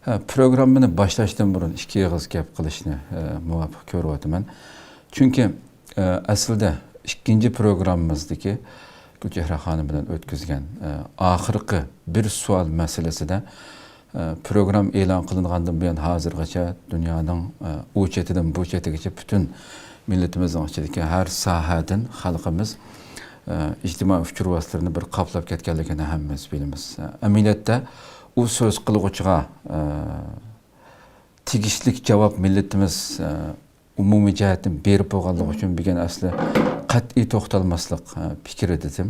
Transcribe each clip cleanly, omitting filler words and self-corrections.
Programmani boshlashdan burun ikki og'iz gap qilishni muvofiq ko'ryapman. Chunki aslida ikkinchi programmamizdagi Gulchehra xonim bilan o'tkazgan oxirgi bir savol masalasida program e'lon qilingandan buyon hozirgacha dunyoning u chetidan bu chetigacha butun millatimizning ichidagi har sohadan xalqimiz ijtimoiy uchur vositalarini bir qoplab ketganligini hammamiz bilamiz. Amaliyotda u so'z qilg'uchiga tegishlik javob millatimiz umumiy jihatdan berib bo'lganligi uchun degan asli qat'iy to'xtalmaslik fikr edim.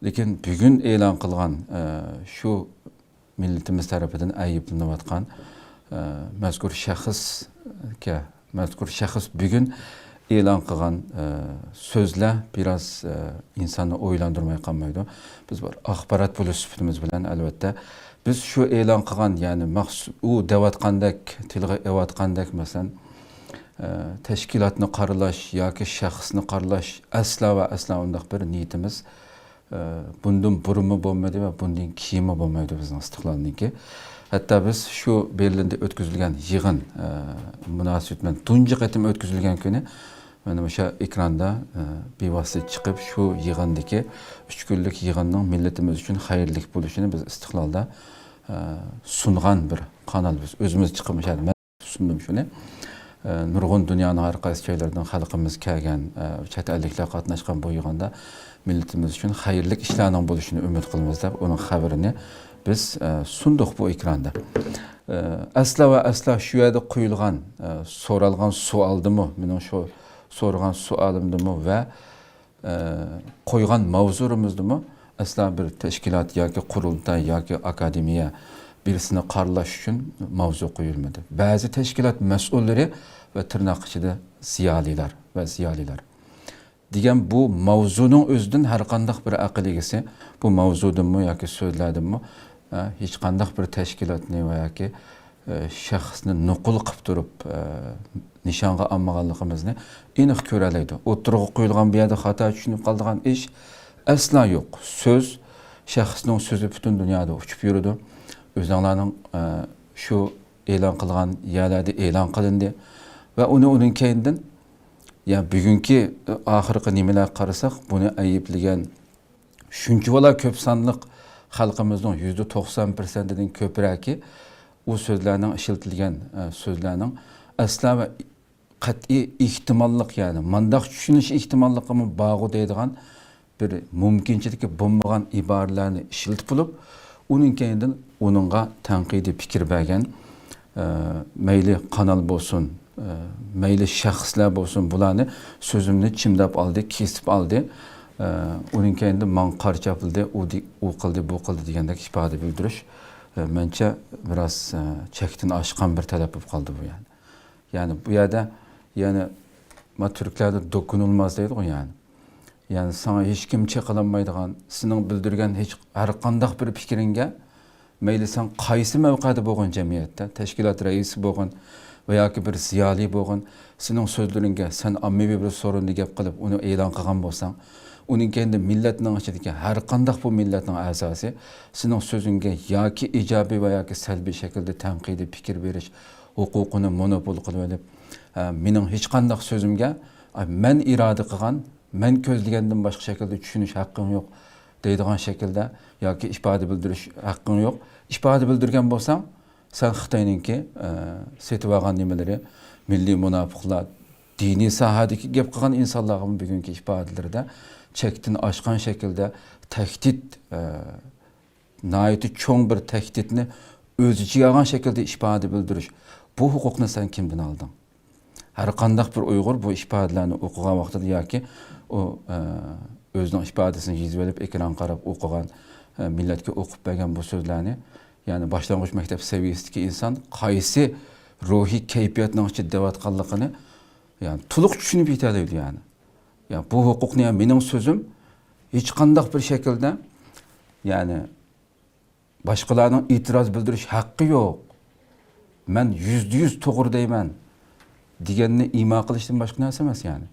Lekin bugun e'lon qilgan shu millatimiz tarafidan ayblanayotgan mazkur shaxs bugun e'lon qilgan so'zlar biroz insonni o'ylantirmay qolmaydi. Biz bir axborot bo'lish sifatimiz bilan albatta biz shu e'lon qilgan, ya'ni u deyotgandek, tilga elayotgandek masalan tashkilotni qaralash yoki shaxsni qaralash aslo va aslo undaq bir niyatimiz bundan burunmi bo'lmaydi va bundan keyinmi bo'lmaydi bizning istiqlolniki. Hatto biz shu Berlinda o'tkazilgan yig'in munosabati bilan tunji qatim o'tkazilgan kuni mana o'sha ekranda bevosita chiqib shu yig'indagi 3 kunlik yig'inning millatimiz uchun xayrli bo'lishini biz istiqlolda sungan bir kanal biz o'zimiz chiqib sundim shuni. Nurg'un dunyoning har qaysi joylaridan xalqimiz kelgan, chet elliklar qatnashgan bu yig'inda millatimiz uchun xayrli ishlarning bo'lishini umid qilamiz deb uning xabarini biz sunduq bu ekranda. Asla va asla shu yerda qo'yilgan, so'ralgan savaldimi, mening shu so'rgan savolimdimi va qo'ygan mavzurimizdimi asla bir tashkilot yoki qurultay yoki akademiya birisini qaralash uchun mavzu qo'yilmadi. Ba'zi tashkilot mas'ullari va tirnoq ichida ziyolilar degan bu mavzuning o'zidan har qanday bir aql egasi bu mavzudimi yoki so'zladimi hech qanday bir tashkilotni yoki shaxsni nuqul qilib turib nishonga olmaganligimizni aniq ko'ra oladi. O'tirg'i qo'yilgan bu yerda xato tushunib qoladigan ish aslo yo'q. So'z, shaxsning so'zi butun dunyoda uchib yuradi. O'zinglarning shu e'lon qilgan yerlarda e'lon qilindi va uning keyindan bugungi oxirgi nimalar qarasak, buni ayblagan shunchalar ko'p sonliq xalqimizning %90%dan ko'proqi u so'zlarning ishlatilgan so'zlarning asla va qat'iy ehtimollik, ya'ni mandaq tushunish ehtimolligimi bog'i deydigan bir mumkinchiligi bo'lmagan iboralarni ishlatib bo'lib, uning keyindan uningga tanqidiy fikr bergan mayli kanal bo'lsin, mayli shaxslar bo'lsin, bularni so'zimni chimdab oldi, kesib oldi. Uning keyindan man qarcha qildi, u qildi, bu qildi degandek ifoda bildirish mencha biroz chekdan oshgan bir talab bo'lib qoldi bu yani. Yani bu yerda ma turklarda dokunulmaz deydi-ku yani. Yani sana hech kim chaqalanmaydigan, sening bildirgan hech har qanday bir fikringga mayli sen qaysi mavqeda bo'lgan jamiyatda, tashkilot raisi bo'lgan va yoki bir ziyoli bo'lgan, sening so'zlaringga sen ommaviy bir so'rinni gap qilib uni e'lon qilgan bo'lsang, uning keyinda millatning ichidagi har qanday bu millatning a'zosi sening so'zingga yoki ijobiy va yoki salbiy shaklda tanqidiy fikr berish huquqini monopol qilib olib, mening hech qanday so'zimga men iroda qilgan, men ko'zlagandan boshqa shaklda tushunish haqqim yo'q deydigan shaklda yoki ifoda bildirish haqqim yo'q. Ifoda bildirgan bo'lsam, sen Xitoyninki setib olgan nimalari, milliy munofiqlar, diniy sohadagi gap qilgan insonlarning bugungi ifodalarida chekdan oshgan shaklda tahdid, nihoyatda cho'ng bir tahdidni o'z ichiga olgan shaklda ifoda bildirish. Bu huquqni sen kimdan olding? Har qanday bir Uyg'ur bu ifodalarni o'qigan vaqtida yoki u o'zining ifodasini yozib olib ekran qarab o'qigan, millatga o'qib bergan bu so'zlarni, ya'ni boshlang'ich maktab saviyasidagi inson qaysi ruhiy kayfiyatning ichida deyotganligini yani to'liq tushunib yetadi yani. Ya bu huquqni mening so'zim hech qanday bir shaklda yani boshqalarning e'tiroz bildirish haqqi yo'q. Men %100 to'g'ri deyman deganni imo qilishdan boshqa narsa emas yani.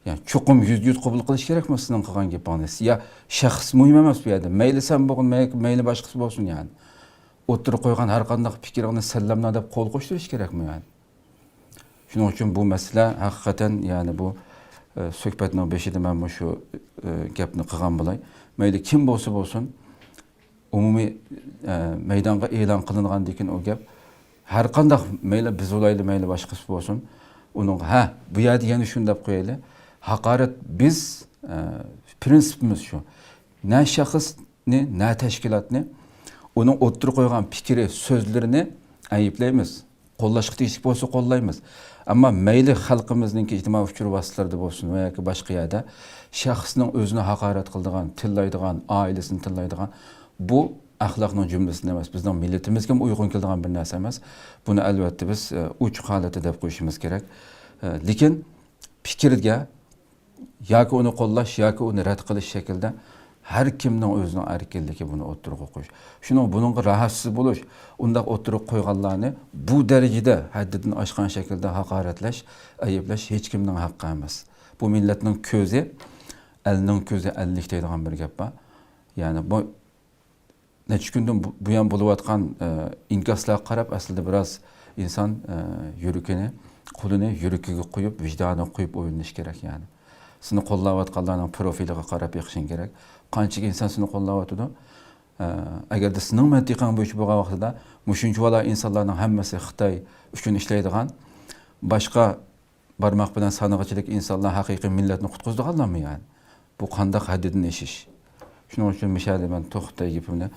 Yani cho'qim %100 qabul qilish kerakmi sizning qilgan gapingiz? Ya shaxs muhim emas bu yerda. Mayli sen bo'lgin, mayli boshqasi bo'lsin yani. o'tirib qo'ygan har qanday fikrini sallamla deb qo'l qo'shtirish kerakmi yani? Shuning uchun bu masala haqiqatan yani bu suhbatning beshida men shu gapni qilgan bo'lay. Mayli kim bo'lsa bo'lsin, umumiy maydonga e'lon qilingandan keyin o gap har qanday mayli biz olayli mayli boshqasi bo'lsin, uning bu yerda yana shuni deb qo'yaylik. Haqorat biz prinsipimiz shu. Na shaxsni, na tashkilotni uning o'ttirib qo'ygan fikri, so'zlarini ayiblaymiz. Qo'llashga tegishli bo'lsa qo'llaymiz. Ammo mayli xalqimizning ijtimoiy uchur vositalarida bo'lsin va yoki boshqa yerda shaxsning o'zini haqorat qiladigan, tillaydigan, oilasini tillaydigan bu axloqning jumlasidan emas, bizning millatimizga uyg'un keladigan bir narsa emas. Buni albatta biz uch holati deb qo'yishimiz kerak. Lekin fikrga yoki uni qo'llash yoki uni rad qilish shaklda har kimning o'zining erkinligi buni o'ttirib qo'yish. Shuning buningga rahatsiz bo'lish, unda o'ttirib qo'yganlarni bu darajada haddidan oshgan shaklda haqoratlash, ayiblash hech kimning haqqi emas. Bu millatning ko'zi, elning ko'zi ellik deydigan bir gap bor. Ya'ni bu necha kundan bu ham bo'layotgan inkaslarga qarab aslida biroz inson yuragini, qo'lini yuragiga qo'yib, vijdoniga qo'yib o'ylash kerak yani. Seni qo'llayotganlarning profiliga qarab yiqishing kerak. Qanchaga inson seni qo'llayotdi? Agarda sening mantiqang bo'yicha bo'lgan vaqtida mushunchalar insonlarning hammasi Xitoy uchun ishlaydigan, boshqa barmoq bilan sanog'ichilik insonlar haqiqiy millatni qutqizdiganlarmi yani? Bu qanday haddidan eshish? Shuning uchun mishali men to'xtay gapimni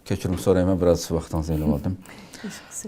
kechirim so'rayman, biroz vaqtingizni oldim.